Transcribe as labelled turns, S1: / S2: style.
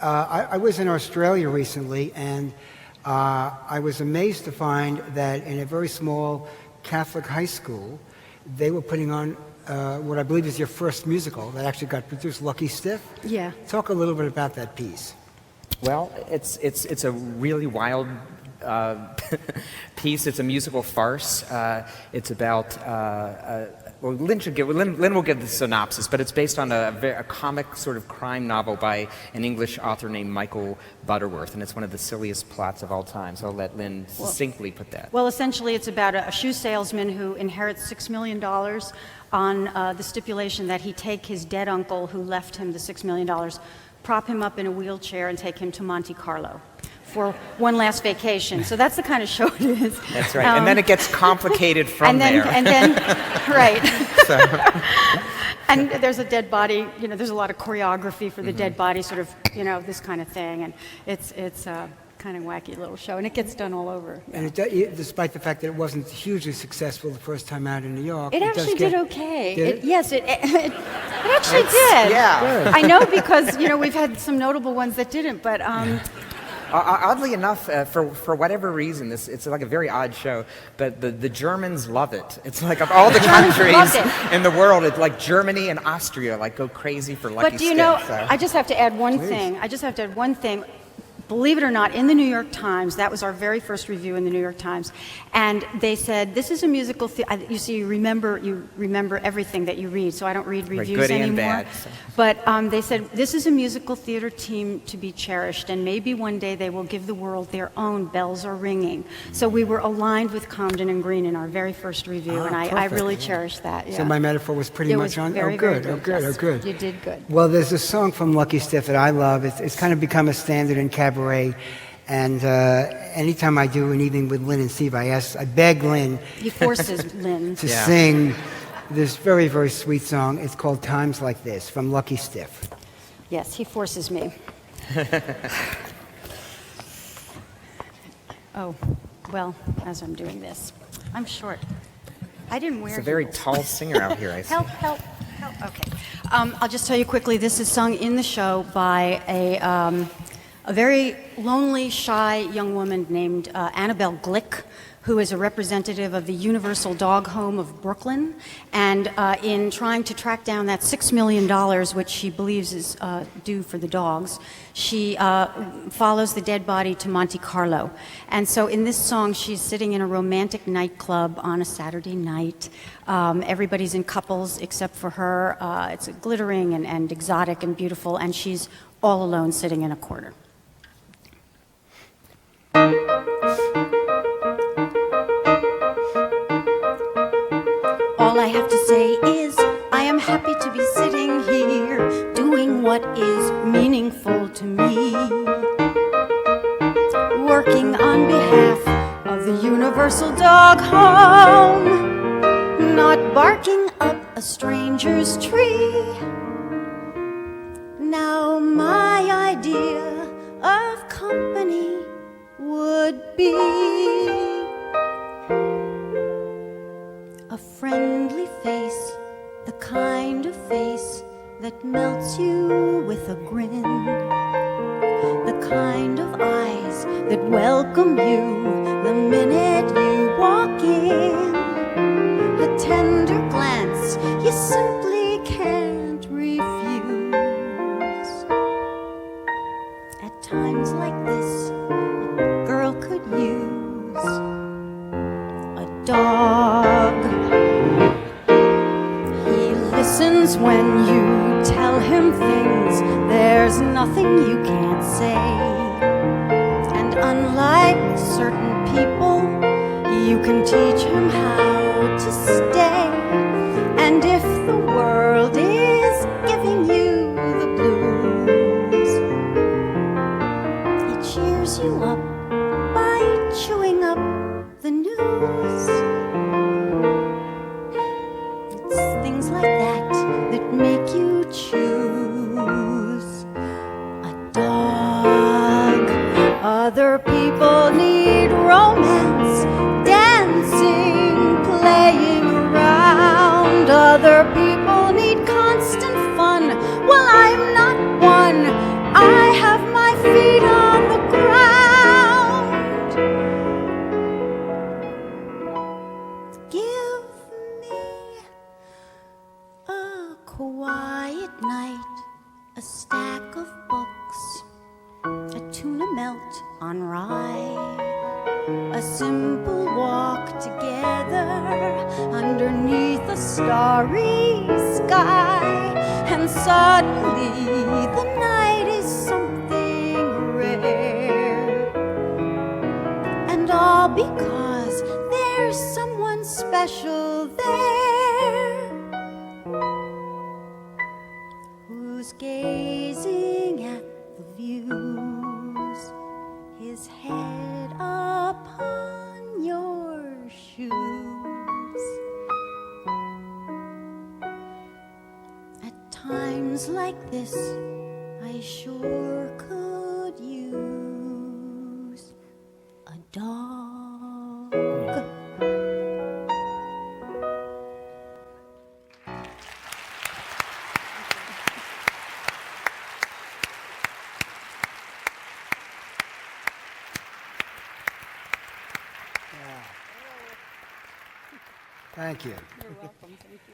S1: I was in Australia recently, and I was amazed to find that in a very small Catholic high school, they were putting on what I believe is your first musical that actually got produced, Lucky Stiff.
S2: Yeah.
S1: Talk a little bit about that piece.
S3: Well, it's a really wild piece. It's a musical farce. It's about well, Lynn will give the synopsis, but it's based on a comic sort of crime novel by an English author named Michael Butterworth, and it's one of the silliest plots of all time. So I'll let Lynn succinctly put that.
S2: Well, essentially, it's about a shoe salesman who inherits $6 million on the stipulation that he take his dead uncle who left him the $6 million, prop him up in a wheelchair, and take him to Monte Carlo for one last vacation. So that's the kind of show it is.
S3: That's right. And then it gets complicated from there.
S2: And then, right.
S3: So.
S2: And there's a dead body, there's a lot of choreography for the dead body, sort of, this kind of thing. And it's a kind of wacky little show. And it gets done all over.
S1: And despite the fact that it wasn't hugely successful the first time out in New York.
S2: It actually did okay.
S1: Yes,
S2: it actually did.
S3: Yeah.
S2: I know because, we've had some notable ones that didn't, but...
S3: Oddly enough, for whatever reason, it's like a very odd show, but the Germans love it. It's like of all the countries in the world, it's like Germany and Austria go crazy for Lucky Stiff.
S2: But do you know, I just have to add one thing. Believe it or not, in the New York Times, that was our very first review in the New York Times, and they said, this is a musical, you see, you remember everything that you read, so I don't read reviews
S3: good
S2: anymore.
S3: And bad, so.
S2: But they said, this is a musical theater team to be cherished, and maybe one day they will give the world their own Bells Are Ringing. So we were aligned with Comden and Green in our very first review, and I really cherished that. Yeah.
S1: So my metaphor was pretty much on.
S2: Very,
S1: good.
S2: Very good.
S1: Oh, good.
S2: You did good.
S1: Well, there's a song from Lucky Stiff that I love. It's kind of become a standard in cabaret. And anytime I do an evening with Lynn and Steve, I beg Lynn.
S2: He forces Lynn
S1: to sing this very, very sweet song. It's called Times Like This from Lucky Stiff.
S2: Yes, he forces me. Oh, well, as I'm doing this, I'm short. I didn't wear.
S3: It's a very
S2: heels.
S3: tall singer out here. I see.
S2: Help. Okay. I'll just tell you quickly. This is sung in the show by a very lonely, shy young woman named Annabelle Glick, who is a representative of the Universal Dog Home of Brooklyn. And in trying to track down that $6 million, which she believes is due for the dogs, she follows the dead body to Monte Carlo. And so in this song, she's sitting in a romantic nightclub on a Saturday night. Everybody's in couples except for her. It's glittering and exotic and beautiful, and she's all alone sitting in a corner. All I have to say is I am happy to be sitting here doing what is meaningful to me, working on behalf of the Universal Dog Home, not barking up a stranger's tree. Now my idea of company would be a friendly face, the kind of face that melts you with a grin, the kind of eyes that welcome you the minute you walk in, a tender glance you simply can't refuse. At times like this, a girl could use a dog. He listens when you tell him things, there's nothing you can't say. And unlike certain people, you can teach him how to stay. And if the world is giving you the blues, he cheers you up by chewing up the news. It's things like that that make you choose a dog. Other people need romance, dancing, playing around. Other people need constant fun. Well, I'm not one. I have my melt on rye. A simple walk together underneath a starry sky, and suddenly the night is something rare. And all because there's someone special there who's gazing at the views, his head upon your shoes. At times like this, I sure could use a dog.
S1: Thank you.
S2: You're welcome. Thank you.